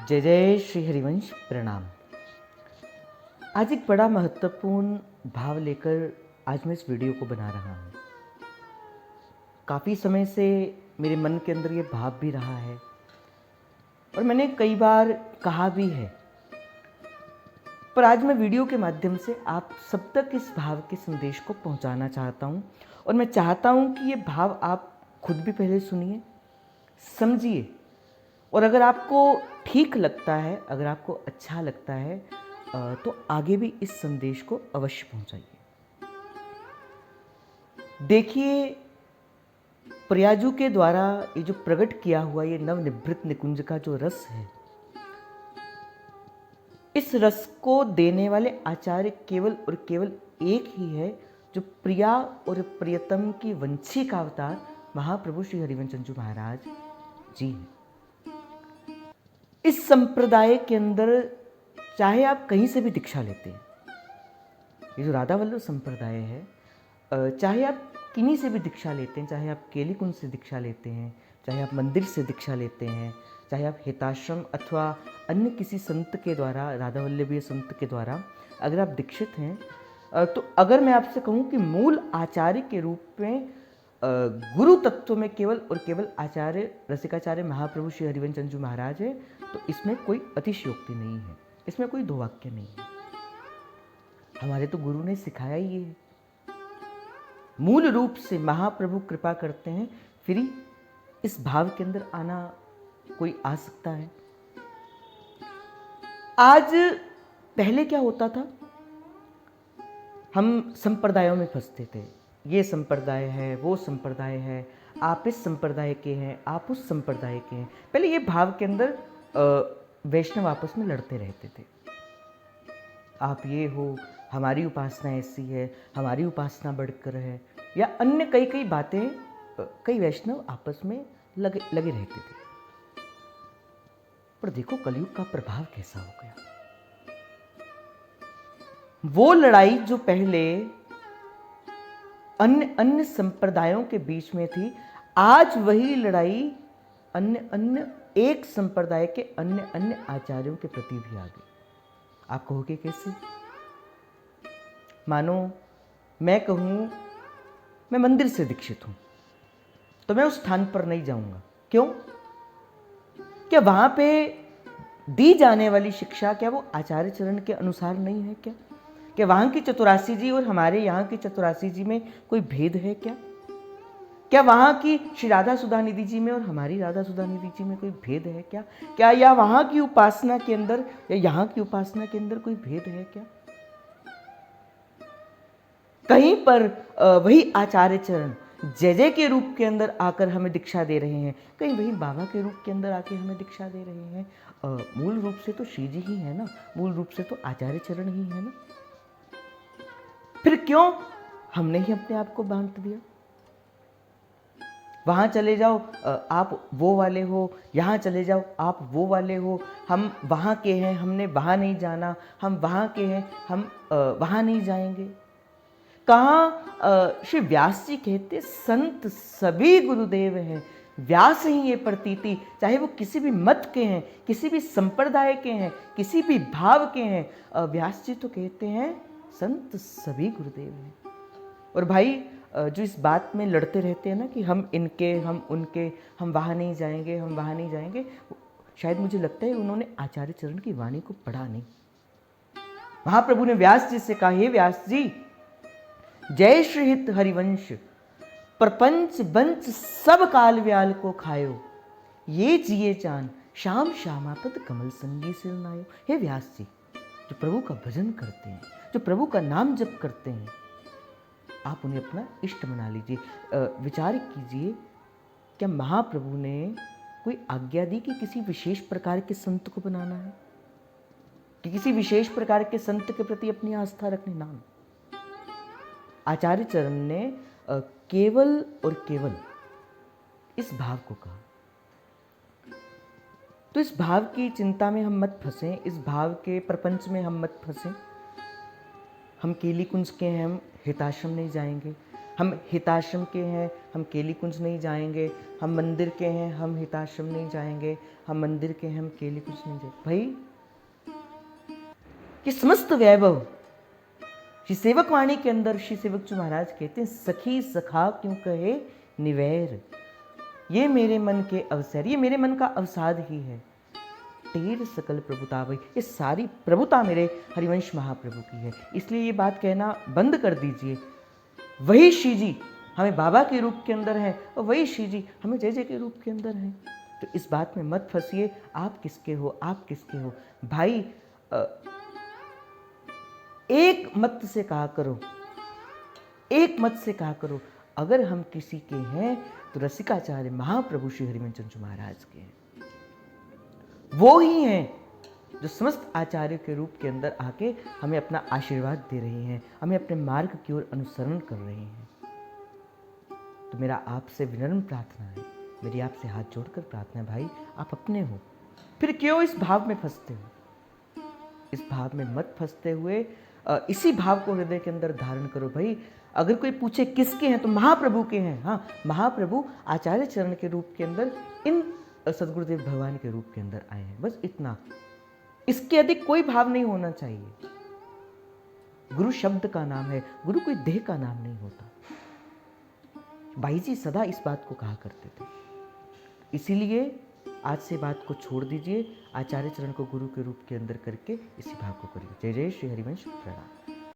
जय जय श्री हरिवंश प्रणाम। आज एक बड़ा महत्वपूर्ण भाव लेकर आज मैं इस वीडियो को बना रहा हूँ। काफ़ी समय से मेरे मन के अंदर ये भाव भी रहा है और मैंने कई बार कहा भी है, पर आज मैं वीडियो के माध्यम से आप सब तक इस भाव के संदेश को पहुँचाना चाहता हूँ। और मैं चाहता हूँ कि ये भाव आप खुद भी पहले सुनिए, समझिए, और अगर आपको ठीक लगता है, अगर आपको अच्छा लगता है तो आगे भी इस संदेश को अवश्य पहुंचाइए। देखिए, प्रयाजू के द्वारा ये जो प्रकट किया हुआ ये नवनिभृत निकुंज का जो रस है, इस रस को देने वाले आचार्य केवल और केवल एक ही है, जो प्रिया और प्रियतम की वंशिक अवतार महाप्रभु श्री हरिवंश चंद्र महाराज जी हैं। इस संप्रदाय के अंदर चाहे आप कहीं से भी दीक्षा लेते हैं, ये जो राधा वल्लभ संप्रदाय है, चाहे आप किन्हीं से भी दीक्षा लेते हैं, चाहे आप केली कुंज से दीक्षा लेते हैं, चाहे आप मंदिर से दीक्षा लेते हैं, चाहे आप हिताश्रम अथवा अन्य किसी संत के द्वारा, राधा वल्लभीय संत के द्वारा अगर आप दीक्षित हैं, तो अगर मैं आपसे कहूँ कि मूल आचार्य के रूप में गुरु तत्व में केवल और केवल आचार्य रसिकाचार्य महाप्रभु श्री हरिवंश चंद्र महाराज है, तो इसमें कोई अतिशयोक्ति नहीं है, इसमें कोई दो वाक्य नहीं है। हमारे तो गुरु ने सिखाया ही है। मूल रूप से महाप्रभु कृपा करते हैं, फिर ही इस भाव के अंदर आना कोई आ सकता है। आज पहले क्या होता था, हम संप्रदायों में फंसते थे। ये संप्रदाय है, वो संप्रदाय है, आप इस संप्रदाय के हैं, आप उस संप्रदाय के हैं। पहले ये भाव के अंदर वैष्णव आपस में लड़ते रहते थे। आप ये हो, हमारी उपासना ऐसी है, हमारी उपासना बढ़कर है, या अन्य कई कई बातें कई वैष्णव आपस में लगे रहते थे। पर देखो कलयुग का प्रभाव कैसा हो गया। वो लड़ाई जो पहले अन्य संप्रदायों के बीच में थी, आज वही लड़ाई अन्य एक संप्रदाय के अन्य आचार्यों के प्रति भी आ गई। आप कहोगे कैसे? मानो मैं कहूं मैं मंदिर से दीक्षित हूं, तो मैं उस स्थान पर नहीं जाऊंगा। क्यों? क्या वहां पे दी जाने वाली शिक्षा क्या वो आचार्य चरण के अनुसार नहीं है? क्या वहां की चतुरासी जी और हमारे यहाँ की चतुरासी जी में कोई भेद है? क्या वहां की श्री राधा सुधानिधि जी में और हमारी राधा सुधानिधि जी में कोई भेद है? क्या या वहां की उपासना के अंदर या यहाँ की उपासना के अंदर कोई भेद है? क्या कहीं पर वही आचार्य चरण जय जय के रूप के अंदर आकर हमें दीक्षा दे रहे हैं, कहीं वही बाबा के रूप के अंदर आके हमें दीक्षा दे रहे हैं? मूल रूप से तो श्री जी ही है ना, मूल रूप से तो आचार्य चरण ही है ना। फिर क्यों हमने ही अपने आप को बांट दिया? वहां चले जाओ आप वो वाले हो, यहाँ चले जाओ आप वो वाले हो, हम वहां के हैं, हमने वहां नहीं जाना, हम वहां के हैं, हम वहां नहीं जाएंगे। कहाँ श्री व्यास जी कहते संत सभी गुरुदेव हैं, व्यास ही ये प्रतीति, चाहे वो किसी भी मत के हैं, किसी भी संप्रदाय के हैं, किसी भी भाव के हैं, व्यास जी तो कहते हैं संत सभी गुरुदेव हैं। और भाई जो इस बात में लड़ते रहते हैं ना कि हम इनके, हम उनके, हम वहाँ नहीं जाएंगे, हम वहाँ नहीं जाएंगे, शायद मुझे लगता है उन्होंने आचार्य चरण की वाणी को पढ़ा नहीं। महाप्रभु ने व्यास जी से कहा, हे व्यास जी, जय श्री हित हरिवंश, प्रपंच बंच सब काल व्याल को खायो, ये जिए चान श्याम श्यामापद कमल संगी सिर नायो। हे व्यास जी, जो प्रभु का भजन करते हैं, जो प्रभु का नाम जप करते हैं, आप उन्हें अपना इष्ट बना लीजिए। विचार कीजिए, क्या महाप्रभु ने कोई आज्ञा दी कि किसी विशेष प्रकार के संत को बनाना है, कि किसी विशेष प्रकार के संत के प्रति अपनी आस्था रखने? नाम आचार्य चरण ने केवल और केवल इस भाव को कहा। तो इस भाव की चिंता में हम मत फंसें, इस भाव के प्रपंच में हम मत फंसें। हम केली कुंज के हैं, हम हिताश्रम नहीं जाएंगे, हम हिताश्रम के हैं, हम केली कुंज नहीं जाएंगे। हम मंदिर के हैं, हम हिताश्रम नहीं जाएंगे। हम मंदिर के हैं, हम केली कुंज नहीं जाएंगे। भाई ये समस्त वैभव श्री सेवक वाणी के अंदर श्री सेवक जी महाराज कहते हैं, सखी सखा क्यों कहे निवैर, ये मेरे मन के अवसर, ये मेरे मन का अवसाद ही है। ढेर सकल प्रभुता भाई, ये सारी प्रभुता मेरे हरिवंश महाप्रभु की है। इसलिए ये बात कहना बंद कर दीजिए, वही श्री जी हमें बाबा के रूप के अंदर है और वही श्री जी हमें जय जय के रूप के अंदर है। तो इस बात में मत फंसिए, आप किसके हो, आप किसके हो। भाई एक मत से कहा करो, एक मत से कहा करो, अगर हम किसी के हैं तो रसिकाचार्य महाप्रभु श्री हरिवंश जी महाराज के हैं। वो ही हैं जो समस्त आचार्यों के रूप के अंदर आके हमें अपना आशीर्वाद दे रहे हैं, हमें अपने मार्ग की ओर अनुसरण कर रहे हैं। तो मेरा आपसे विनम्र प्रार्थना है, मेरी आपसे हाथ जोड़कर प्रार्थना है, भाई आप अपने हो, फिर क्यों इस भाव में फंसते हो। इस भाव में मत फंसते हुए इसी भाव को हृदय के अंदर धारण करो। भाई अगर कोई पूछे किसके हैं तो महाप्रभु के हैं। हाँ, महाप्रभु आचार्य चरण के रूप के अंदर इन सदगुरुदेव भगवान के रूप के अंदर आए हैं, बस इतना। इसके अधिक कोई भाव नहीं होना चाहिए। गुरु शब्द का नाम है, गुरु कोई देह का नाम नहीं होता। भाई जी सदा इस बात को कहा करते थे। इसीलिए आज से बात को छोड़ दीजिए, आचार्य चरण को गुरु के रूप के अंदर करके इसी भाव को करिए। जय जय श्री हरिवंश। प्रणाम।